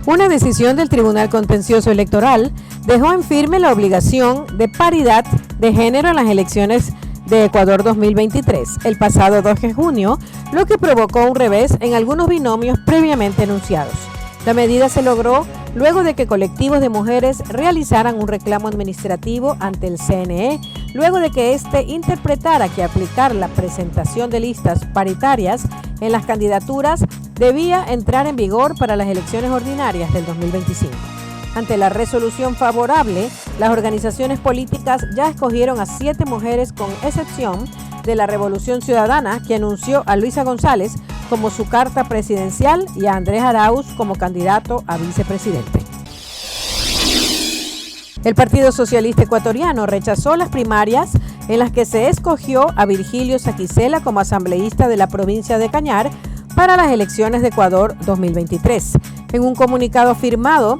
Una decisión del Tribunal Contencioso Electoral dejó en firme la obligación de paridad de género en las elecciones de Ecuador 2023 el pasado 2 de junio, lo que provocó un revés en algunos binomios previamente enunciados. La medida se logró luego de que colectivos de mujeres realizaran un reclamo administrativo ante el CNE, luego de que éste interpretara que aplicar la presentación de listas paritarias en las candidaturas debía entrar en vigor para las elecciones ordinarias del 2025. Ante la resolución favorable, las organizaciones políticas ya escogieron a 7 mujeres, con excepción de la Revolución Ciudadana, que anunció a Luisa González como su carta presidencial y a Andrés Arauz como candidato a vicepresidente. El Partido Socialista Ecuatoriano rechazó las primarias en las que se escogió a Virgilio Saquicela como asambleísta de la provincia de Cañar para las elecciones de Ecuador 2023. En un comunicado firmado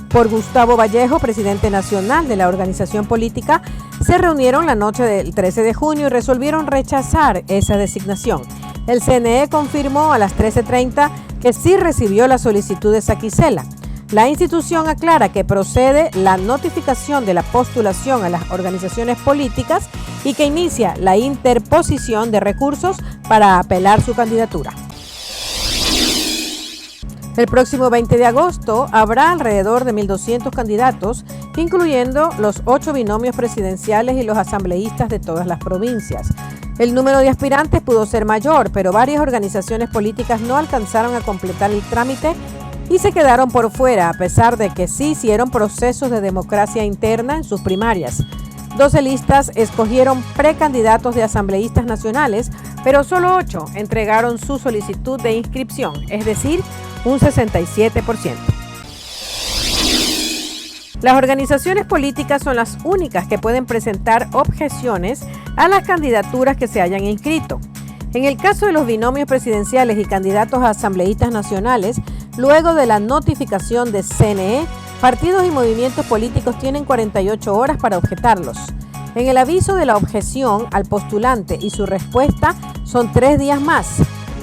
por Gustavo Vallejo, presidente nacional de la organización política, se reunieron la noche del 13 de junio y resolvieron rechazar esa designación. El CNE confirmó a las 13:30 que sí recibió la solicitud de Saquicela. La institución aclara que procede la notificación de la postulación a las organizaciones políticas y que inicia la interposición de recursos para apelar su candidatura. El próximo 20 de agosto habrá alrededor de 1.200 candidatos, incluyendo los 8 binomios presidenciales y los asambleístas de todas las provincias. El número de aspirantes pudo ser mayor, pero varias organizaciones políticas no alcanzaron a completar el trámite y se quedaron por fuera, a pesar de que sí hicieron procesos de democracia interna en sus primarias. 12 listas escogieron precandidatos de asambleístas nacionales, pero solo 8 entregaron su solicitud de inscripción, es decir, un 67%. Las organizaciones políticas son las únicas que pueden presentar objeciones a las candidaturas que se hayan inscrito. En el caso de los binomios presidenciales y candidatos a asambleístas nacionales, luego de la notificación de CNE, partidos y movimientos políticos tienen 48 horas para objetarlos. En el aviso de la objeción al postulante y su respuesta son 3 días más.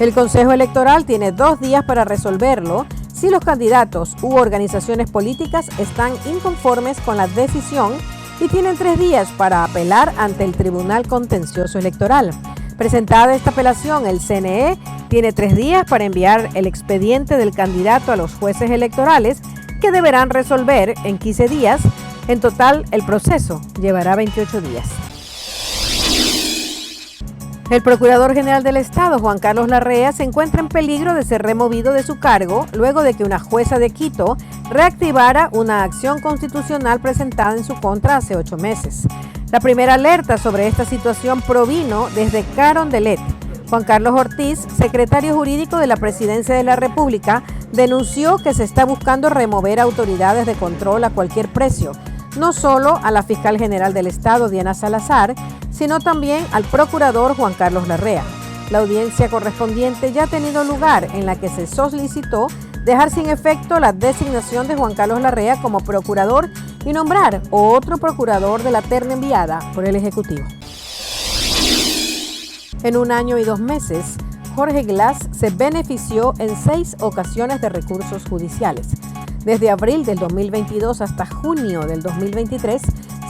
El Consejo Electoral tiene 2 días para resolverlo si los candidatos u organizaciones políticas están inconformes con la decisión y tienen 3 días para apelar ante el Tribunal Contencioso Electoral. Presentada esta apelación, el CNE tiene 3 días para enviar el expediente del candidato a los jueces electorales, que deberán resolver en 15 días. En total, el proceso llevará 28 días. El Procurador General del Estado, Juan Carlos Larrea, se encuentra en peligro de ser removido de su cargo luego de que una jueza de Quito reactivara una acción constitucional presentada en su contra hace 8 meses. La primera alerta sobre esta situación provino desde Carondelet. Juan Carlos Ortiz, secretario jurídico de la Presidencia de la República, denunció que se está buscando remover autoridades de control a cualquier precio, no solo a la fiscal general del Estado, Diana Salazar, sino también al procurador Juan Carlos Larrea. La audiencia correspondiente ya ha tenido lugar, en la que se solicitó dejar sin efecto la designación de Juan Carlos Larrea como procurador y nombrar otro procurador de la terna enviada por el Ejecutivo. En 1 año y 2 meses, Jorge Glass se benefició en 6 ocasiones de recursos judiciales. Desde abril del 2022 hasta junio del 2023,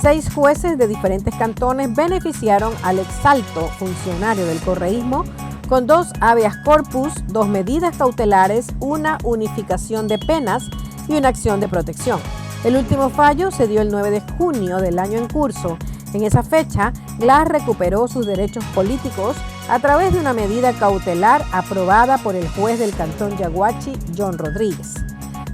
6 jueces de diferentes cantones beneficiaron al exalto funcionario del correísmo con 2 habeas corpus, 2 medidas cautelares, una unificación de penas y una acción de protección. El último fallo se dio el 9 de junio del año en curso. En esa fecha, Glass recuperó sus derechos políticos a través de una medida cautelar aprobada por el juez del Cantón Yaguachi, John Rodríguez.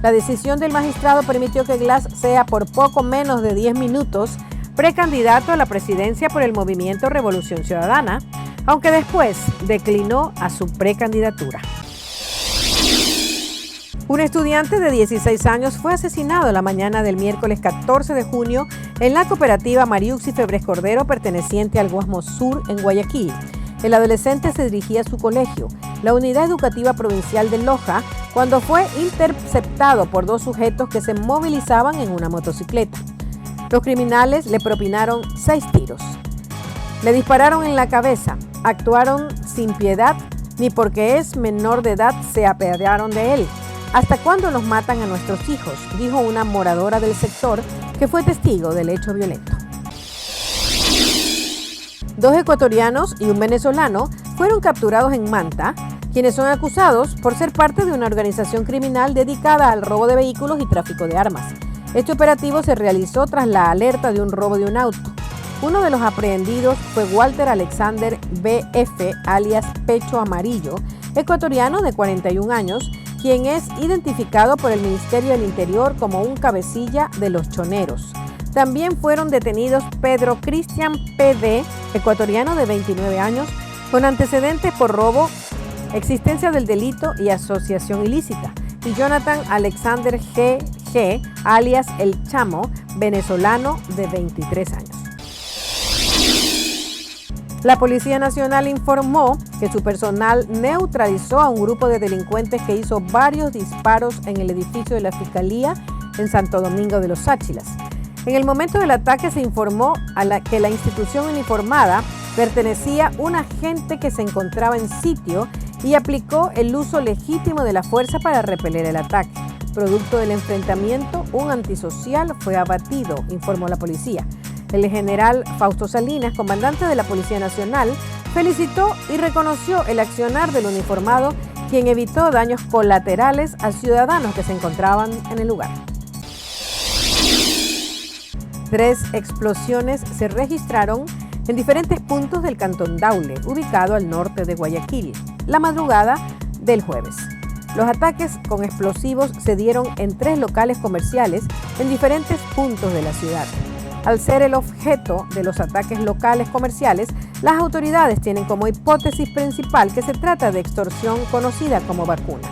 La decisión del magistrado permitió que Glass sea por poco menos de 10 minutos precandidato a la presidencia por el movimiento Revolución Ciudadana, aunque después declinó a su precandidatura. Un estudiante de 16 años fue asesinado la mañana del miércoles 14 de junio en la cooperativa Mariuxi Febres Cordero, perteneciente al Guasmo Sur, en Guayaquil. El adolescente se dirigía a su colegio, la Unidad Educativa Provincial de Loja, cuando fue interceptado por 2 sujetos que se movilizaban en una motocicleta. Los criminales le propinaron 6 tiros. Le dispararon en la cabeza, actuaron sin piedad, ni porque es menor de edad se apiadaron de él. ¿Hasta cuándo nos matan a nuestros hijos?, dijo una moradora del sector que fue testigo del hecho violento. 2 ecuatorianos y un venezolano fueron capturados en Manta, quienes son acusados por ser parte de una organización criminal dedicada al robo de vehículos y tráfico de armas. Este operativo se realizó tras la alerta de un robo de un auto. Uno de los aprehendidos fue Walter Alexander B.F., alias Pecho Amarillo, ecuatoriano de 41 años, quien es identificado por el Ministerio del Interior como un cabecilla de los choneros. También fueron detenidos Pedro Cristian P.D., ecuatoriano de 29 años, con antecedentes por robo, existencia del delito y asociación ilícita, y Jonathan Alexander G., alias El Chamo, venezolano de 23 años. La Policía Nacional informó que su personal neutralizó a un grupo de delincuentes que hizo varios disparos en el edificio de la Fiscalía en Santo Domingo de los Áchilas. En el momento del ataque se informó que la institución uniformada pertenecía a un agente que se encontraba en sitio y aplicó el uso legítimo de la fuerza para repeler el ataque. Producto del enfrentamiento, un antisocial fue abatido, informó la policía. El general Fausto Salinas, comandante de la Policía Nacional, felicitó y reconoció el accionar del uniformado, quien evitó daños colaterales a ciudadanos que se encontraban en el lugar. 3 explosiones se registraron en diferentes puntos del cantón Daule, ubicado al norte de Guayaquil, la madrugada del jueves. Los ataques con explosivos se dieron en 3 locales comerciales en diferentes puntos de la ciudad. Al ser el objeto de los ataques locales comerciales, las autoridades tienen como hipótesis principal que se trata de extorsión conocida como vacuna.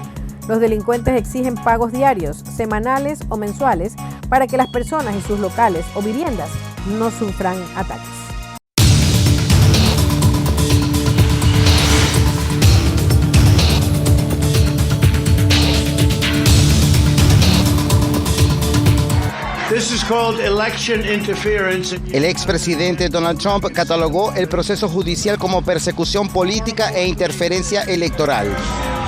Los delincuentes exigen pagos diarios, semanales o mensuales para que las personas y sus locales o viviendas no sufran ataques. El expresidente Donald Trump catalogó el proceso judicial como persecución política e interferencia electoral.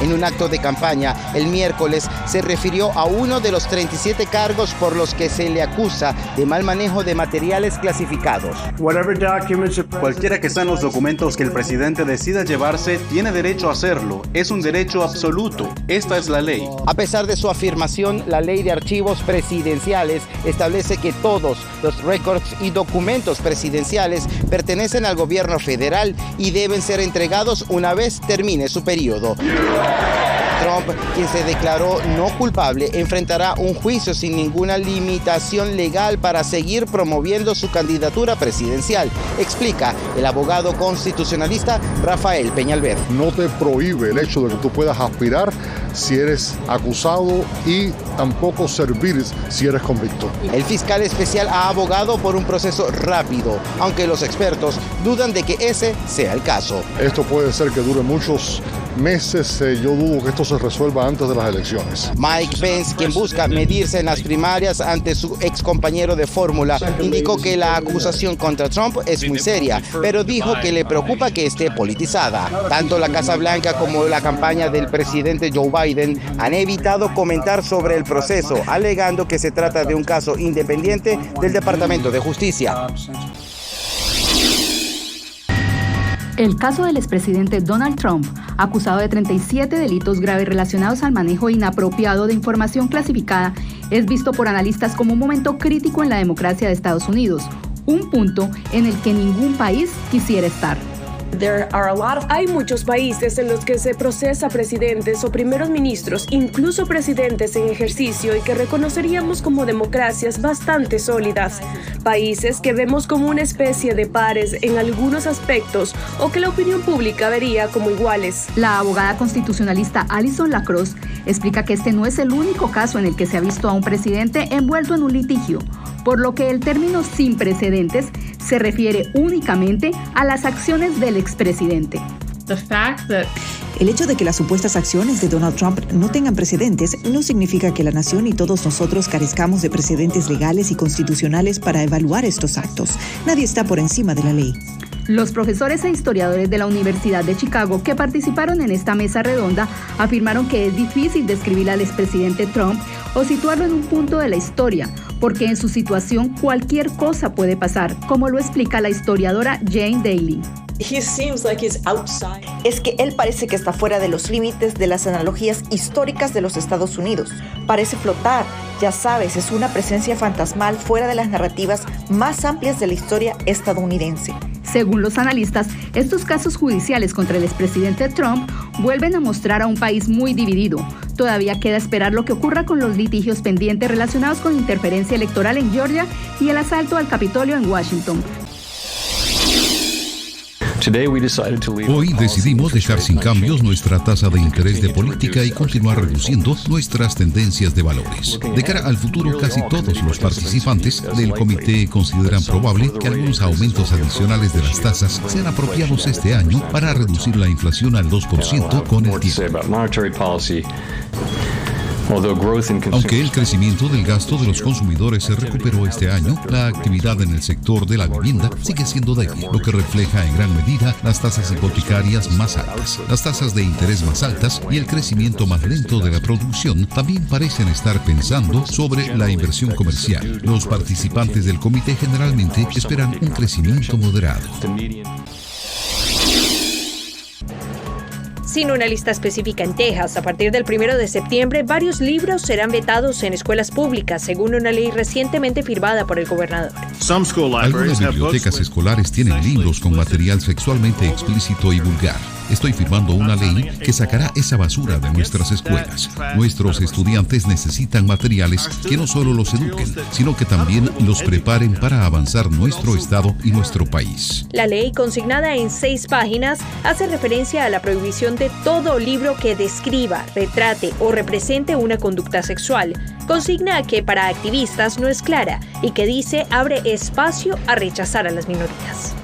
En un acto de campaña, el miércoles se refirió a uno de los 37 cargos por los que se le acusa de mal manejo de materiales clasificados. Cualquiera que sean los documentos que el presidente decida llevarse, tiene derecho a hacerlo. Es un derecho absoluto. Esta es la ley. A pesar de su afirmación, la ley de archivos presidenciales establece que todos los récords y documentos presidenciales pertenecen al gobierno federal y deben ser entregados una vez termine su periodo. Trump, quien se declaró no culpable, enfrentará un juicio sin ninguna limitación legal para seguir promoviendo su candidatura presidencial, explica el abogado constitucionalista Rafael Peñalver. No te prohíbe el hecho de que tú puedas aspirar si eres acusado y tampoco servir si eres convicto. El fiscal especial ha abogado por un proceso rápido, aunque los expertos dudan de que ese sea el caso. Esto puede ser que dure muchos meses, yo dudo que esto se resuelva antes de las elecciones. Mike Pence, quien busca medirse en las primarias ante su ex compañero de fórmula, indicó que la acusación contra Trump es muy seria, pero dijo que le preocupa que esté politizada. Tanto la Casa Blanca como la campaña del presidente Joe Biden han evitado comentar sobre el proceso, alegando que se trata de un caso independiente del Departamento de Justicia. El caso del expresidente Donald Trump, acusado de 37 delitos graves relacionados al manejo inapropiado de información clasificada, es visto por analistas como un momento crítico en la democracia de Estados Unidos, un punto en el que ningún país quisiera estar. Hay muchos países en los que se procesa presidentes o primeros ministros, incluso presidentes en ejercicio, y que reconoceríamos como democracias bastante sólidas. Países que vemos como una especie de pares en algunos aspectos o que la opinión pública vería como iguales. La abogada constitucionalista Alison Lacrosse explica que este no es el único caso en el que se ha visto a un presidente envuelto en un litigio, por lo que el término sin precedentes se refiere únicamente a las acciones del expresidente. El hecho de que las supuestas acciones de Donald Trump no tengan precedentes no significa que la nación y todos nosotros carezcamos de precedentes legales y constitucionales para evaluar estos actos. Nadie está por encima de la ley. Los profesores e historiadores de la Universidad de Chicago que participaron en esta mesa redonda afirmaron que es difícil describir al expresidente Trump o situarlo en un punto de la historia, porque en su situación cualquier cosa puede pasar, como lo explica la historiadora Jane Daly. Es que él parece que está fuera de los límites de las analogías históricas de los Estados Unidos. Parece flotar, ya sabes, es una presencia fantasmal fuera de las narrativas más amplias de la historia estadounidense. Según los analistas, estos casos judiciales contra el expresidente Trump vuelven a mostrar a un país muy dividido. Todavía queda esperar lo que ocurra con los litigios pendientes relacionados con interferencia electoral en Georgia y el asalto al Capitolio en Washington. Hoy decidimos dejar sin cambios nuestra tasa de interés de política y continuar reduciendo nuestras tendencias de valores. De cara al futuro, casi todos los participantes del comité consideran probable que algunos aumentos adicionales de las tasas sean apropiados este año para reducir la inflación al 2% con el tiempo. Aunque el crecimiento del gasto de los consumidores se recuperó este año, la actividad en el sector de la vivienda sigue siendo débil, lo que refleja en gran medida las tasas hipotecarias más altas. Las tasas de interés más altas y el crecimiento más lento de la producción también parecen estar pensando sobre la inversión comercial. Los participantes del comité generalmente esperan un crecimiento moderado. Sin una lista específica en Texas, a partir del 1 de septiembre, varios libros serán vetados en escuelas públicas, según una ley recientemente firmada por el gobernador. Algunas bibliotecas escolares tienen libros con material sexualmente explícito y vulgar. Estoy firmando una ley que sacará esa basura de nuestras escuelas. Nuestros estudiantes necesitan materiales que no solo los eduquen, sino que también los preparen para avanzar nuestro estado y nuestro país. La ley, consignada en 6 páginas, hace referencia a la prohibición de todo libro que describa, retrate o represente una conducta sexual. Consigna que para activistas no es clara y que dice abre espacio a rechazar a las minorías.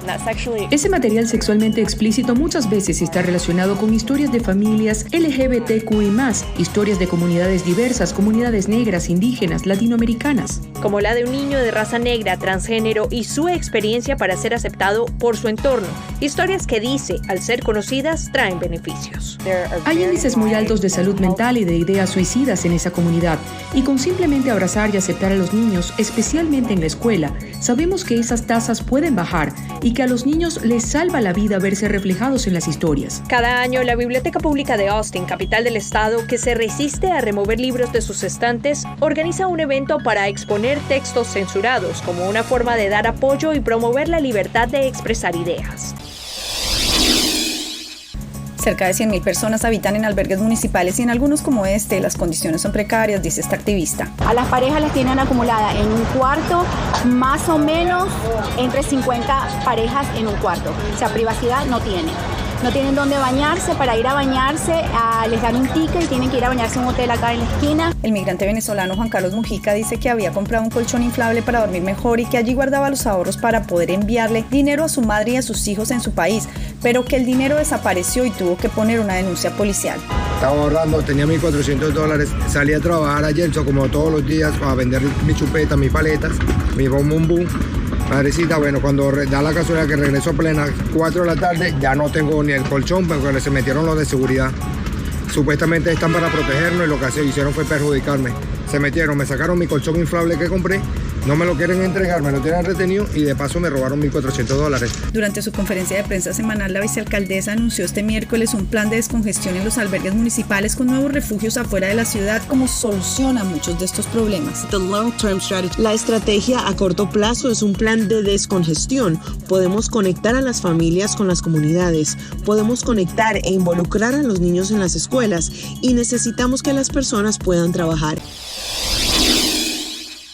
Ese material sexualmente explícito muchas veces está relacionado con historias de familias LGBTQI+, historias de comunidades diversas, comunidades negras, indígenas, latinoamericanas. Como la de un niño de raza negra, transgénero y su experiencia para ser aceptado por su entorno. Historias que dice, al ser conocidas, traen beneficios. Hay índices muy altos de salud mental y de ideas suicidas en esa comunidad. Y con simplemente abrazar y aceptar a los niños, especialmente en la escuela, sabemos que esas tasas pueden bajar y que a los niños les salva la vida verse reflejados en las historias. Cada año, la Biblioteca Pública de Austin, capital del estado, que se resiste a remover libros de sus estantes, organiza un evento para exponer textos censurados como una forma de dar apoyo y promover la libertad de expresar ideas. Cerca de 100.000 personas habitan en albergues municipales y en algunos como este las condiciones son precarias, dice esta activista. A las parejas las tienen acumuladas en un cuarto, más o menos entre 50 parejas en un cuarto. O sea, privacidad no tienen. No tienen dónde bañarse, para ir a bañarse les dan un ticket y tienen que ir a bañarse en un hotel acá en la esquina. El migrante venezolano Juan Carlos Mujica dice que había comprado un colchón inflable para dormir mejor y que allí guardaba los ahorros para poder enviarle dinero a su madre y a sus hijos en su país, pero que el dinero desapareció y tuvo que poner una denuncia policial. Estaba ahorrando, tenía $1,400, salí a trabajar ayer, como todos los días, a vender mi chupeta, mis paletas, mi bombón. Madrecita, bueno, cuando da la casualidad que regreso a plena 4 de la tarde, ya no tengo ni el colchón, porque se metieron los de seguridad. Supuestamente están para protegernos y lo que hicieron fue perjudicarme. Se metieron, me sacaron mi colchón inflable que compré, no me lo quieren entregar, me lo tienen retenido y de paso me robaron $1,400. Durante su conferencia de prensa semanal, la vicealcaldesa anunció este miércoles un plan de descongestión en los albergues municipales con nuevos refugios afuera de la ciudad como solución a muchos de estos problemas. La estrategia a corto plazo es un plan de descongestión. Podemos conectar a las familias con las comunidades, podemos conectar e involucrar a los niños en las escuelas y necesitamos que las personas puedan trabajar.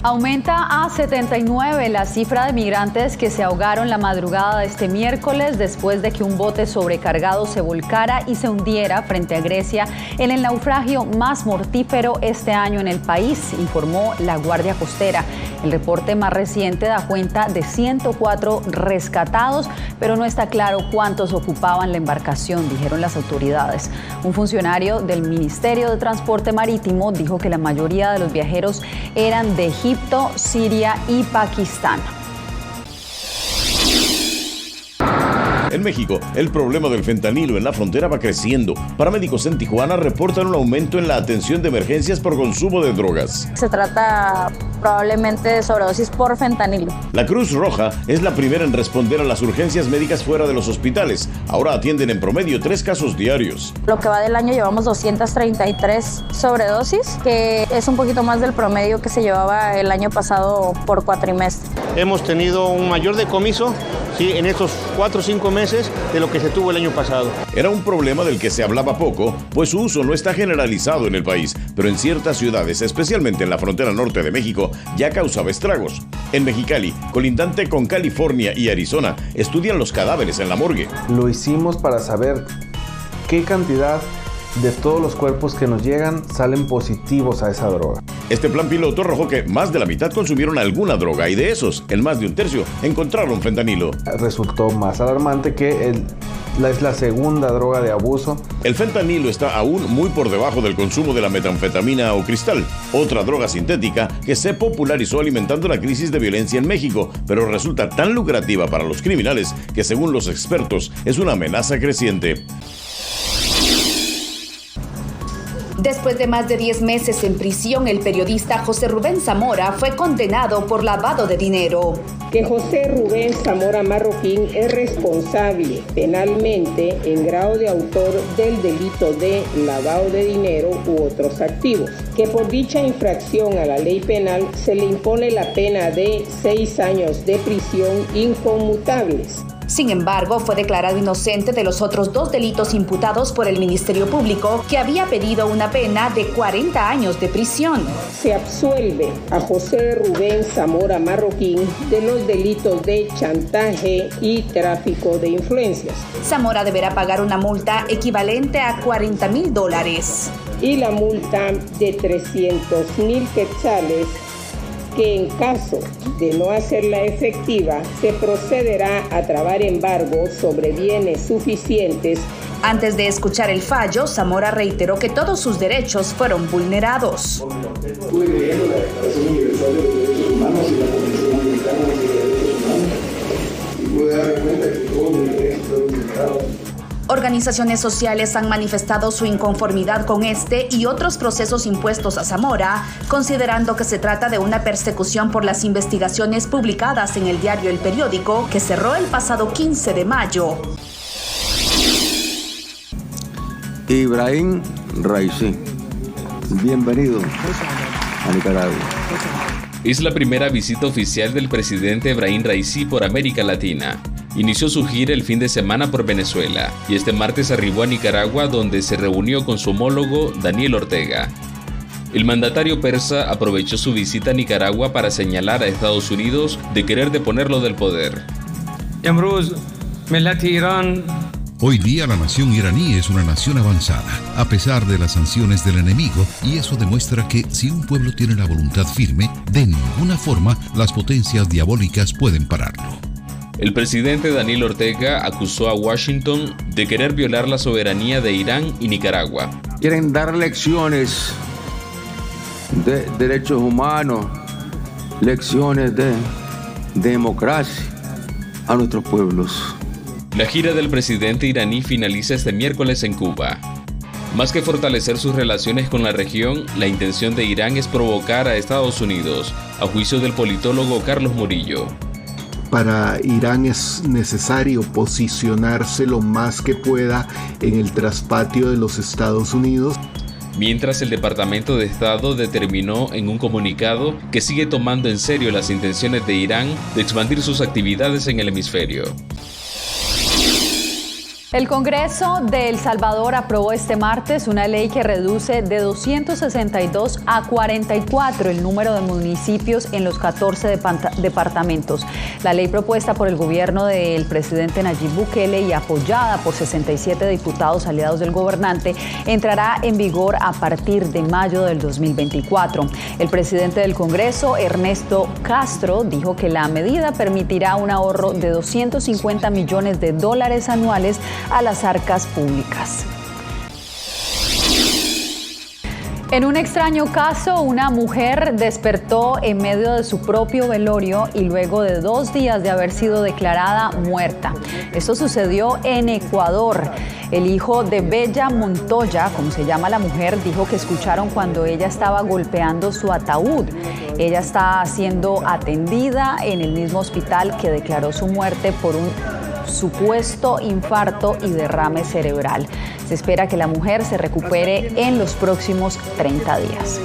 Aumenta a 79 la cifra de migrantes que se ahogaron la madrugada de este miércoles después de que un bote sobrecargado se volcara y se hundiera frente a Grecia en el naufragio más mortífero este año en el país, informó la Guardia Costera. El reporte más reciente da cuenta de 104 rescatados, pero no está claro cuántos ocupaban la embarcación, dijeron las autoridades. Un funcionario del Ministerio de Transporte Marítimo dijo que la mayoría de los viajeros eran de Egipto, Siria y Pakistán. En México, el problema del fentanilo en la frontera va creciendo. Paramédicos en Tijuana reportan un aumento en la atención de emergencias por consumo de drogas. Se trata probablemente de sobredosis por fentanilo. La Cruz Roja es la primera en responder a las urgencias médicas fuera de los hospitales. Ahora atienden en promedio 3 casos diarios. Lo que va del año llevamos 233 sobredosis, que es un poquito más del promedio que se llevaba el año pasado por cuatrimestre. Hemos tenido un mayor decomiso en estos 4 o 5 meses de lo que se tuvo el año pasado. Era un problema del que se hablaba poco, pues su uso no está generalizado en el país, pero en ciertas ciudades, especialmente en la frontera norte de México, ya causaba estragos. En Mexicali, colindante con California y Arizona, estudian los cadáveres en la morgue. Lo hicimos para saber qué cantidad de todos los cuerpos que nos llegan salen positivos a esa droga. Este plan piloto arrojó que más de la mitad consumieron alguna droga y de esos, en más de un tercio, encontraron fentanilo. Resultó más alarmante que es la segunda droga de abuso. El fentanilo está aún muy por debajo del consumo de la metanfetamina o cristal, otra droga sintética que se popularizó alimentando la crisis de violencia en México, pero resulta tan lucrativa para los criminales que, según los expertos, es una amenaza creciente. Después de más de 10 meses en prisión, el periodista José Rubén Zamora fue condenado por lavado de dinero. Que José Rubén Zamora Marroquín es responsable penalmente en grado de autor del delito de lavado de dinero u otros activos. Que por dicha infracción a la ley penal se le impone la pena de 6 años de prisión inconmutables. Sin embargo, fue declarado inocente de los otros 2 delitos imputados por el Ministerio Público, que había pedido una pena de 40 años de prisión. Se absuelve a José Rubén Zamora Marroquín de los delitos de chantaje y tráfico de influencias. Zamora deberá pagar una multa equivalente a $40,000. Y la multa de 300,000 quetzales, que en caso de no hacerla efectiva, se procederá a trabar embargo sobre bienes suficientes. Antes de escuchar el fallo, Zamora reiteró que todos sus derechos fueron vulnerados. Estuve leyendo la Declaración Universal de los Derechos Humanos y la Convención Americana de Derechos Humanos y pude darme cuenta que todos mis derechos fueron vulnerados. Organizaciones sociales han manifestado su inconformidad con este y otros procesos impuestos a Zamora, considerando que se trata de una persecución por las investigaciones publicadas en el diario El Periódico, que cerró el pasado 15 de mayo. Ibrahim Raisi, bienvenido a Nicaragua. Es la primera visita oficial del presidente Ibrahim Raisi por América Latina. Inició su gira el fin de semana por Venezuela y este martes arribó a Nicaragua, donde se reunió con su homólogo Daniel Ortega. El mandatario persa aprovechó su visita a Nicaragua para señalar a Estados Unidos de querer deponerlo del poder. Hoy día la nación iraní es una nación avanzada, a pesar de las sanciones del enemigo, y eso demuestra que si un pueblo tiene la voluntad firme, de ninguna forma las potencias diabólicas pueden pararlo. El presidente Daniel Ortega acusó a Washington de querer violar la soberanía de Irán y Nicaragua. Quieren dar lecciones de derechos humanos, lecciones de democracia a nuestros pueblos. La gira del presidente iraní finaliza este miércoles en Cuba. Más que fortalecer sus relaciones con la región, la intención de Irán es provocar a Estados Unidos, a juicio del politólogo Carlos Murillo. Para Irán es necesario posicionarse lo más que pueda en el traspatio de los Estados Unidos. Mientras el Departamento de Estado determinó en un comunicado que sigue tomando en serio las intenciones de Irán de expandir sus actividades en el hemisferio. El Congreso de El Salvador aprobó este martes una ley que reduce de 262 a 44 el número de municipios en los 14 departamentos. La ley propuesta por el gobierno del presidente Nayib Bukele y apoyada por 67 diputados aliados del gobernante entrará en vigor a partir de mayo del 2024. El presidente del Congreso, Ernesto Castro, dijo que la medida permitirá un ahorro de $250 millones anuales a las arcas públicas. En un extraño caso, una mujer despertó en medio de su propio velorio y luego de 2 días de haber sido declarada muerta. Esto sucedió en Ecuador. El hijo de Bella Montoya, como se llama la mujer, dijo que escucharon cuando ella estaba golpeando su ataúd. Ella está siendo atendida en el mismo hospital que declaró su muerte por un supuesto infarto y derrame cerebral. Se espera que la mujer se recupere en los próximos 30 días.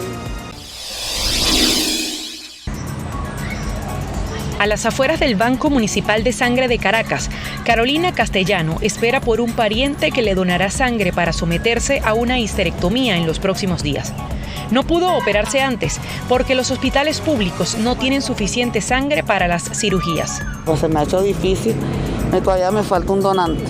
A las afueras del Banco Municipal de Sangre de Caracas, Carolina Castellano espera por un pariente que le donará sangre para someterse a una histerectomía en los próximos días. No pudo operarse antes porque los hospitales públicos no tienen suficiente sangre para las cirugías. Pues se me ha hecho difícil, todavía me falta un donante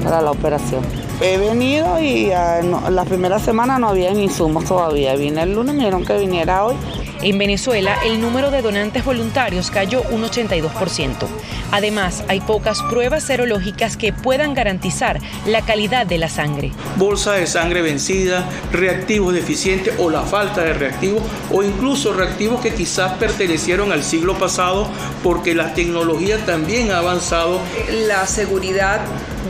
para la operación. He venido y la primera semana no había insumos todavía. Vine el lunes, me dijeron que viniera hoy. En Venezuela, el número de donantes voluntarios cayó un 82%. Además, hay pocas pruebas serológicas que puedan garantizar la calidad de la sangre. Bolsa de sangre vencida, reactivos deficientes o la falta de reactivos, o incluso reactivos que quizás pertenecieron al siglo pasado porque la tecnología también ha avanzado. La seguridad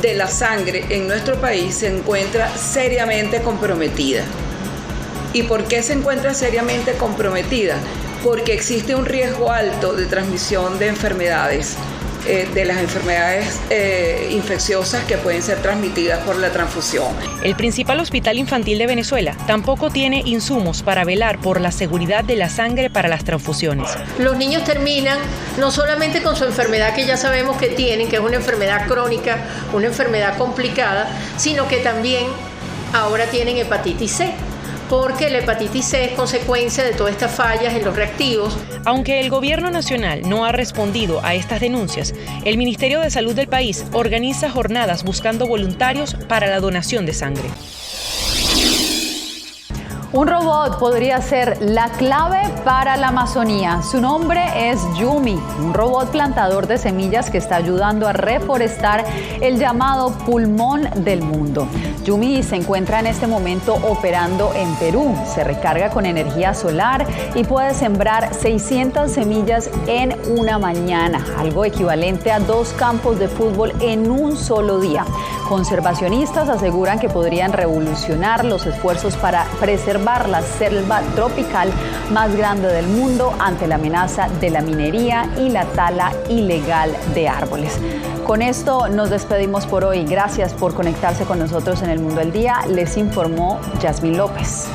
de la sangre en nuestro país se encuentra seriamente comprometida. ¿Y por qué se encuentra seriamente comprometida? Porque existe un riesgo alto de transmisión de enfermedades, de las enfermedades infecciosas que pueden ser transmitidas por la transfusión. El principal hospital infantil de Venezuela tampoco tiene insumos para velar por la seguridad de la sangre para las transfusiones. Los niños terminan no solamente con su enfermedad que ya sabemos que tienen, que es una enfermedad crónica, una enfermedad complicada, sino que también ahora tienen hepatitis C. Porque la hepatitis C es consecuencia de todas estas fallas en los reactivos. Aunque el gobierno nacional no ha respondido a estas denuncias, el Ministerio de Salud del país organiza jornadas buscando voluntarios para la donación de sangre. Un robot podría ser la clave para la Amazonía. Su nombre es Yumi, un robot plantador de semillas que está ayudando a reforestar el llamado pulmón del mundo. Yumi se encuentra en este momento operando en Perú. Se recarga con energía solar y puede sembrar 600 semillas en una mañana, algo equivalente a 2 campos de fútbol en un solo día. Conservacionistas aseguran que podrían revolucionar los esfuerzos para preservar la selva tropical más grande del mundo ante la amenaza de la minería y la tala ilegal de árboles. Con esto nos despedimos por hoy. Gracias por conectarse con nosotros en El Mundo al Día. Les informó Yasmín López.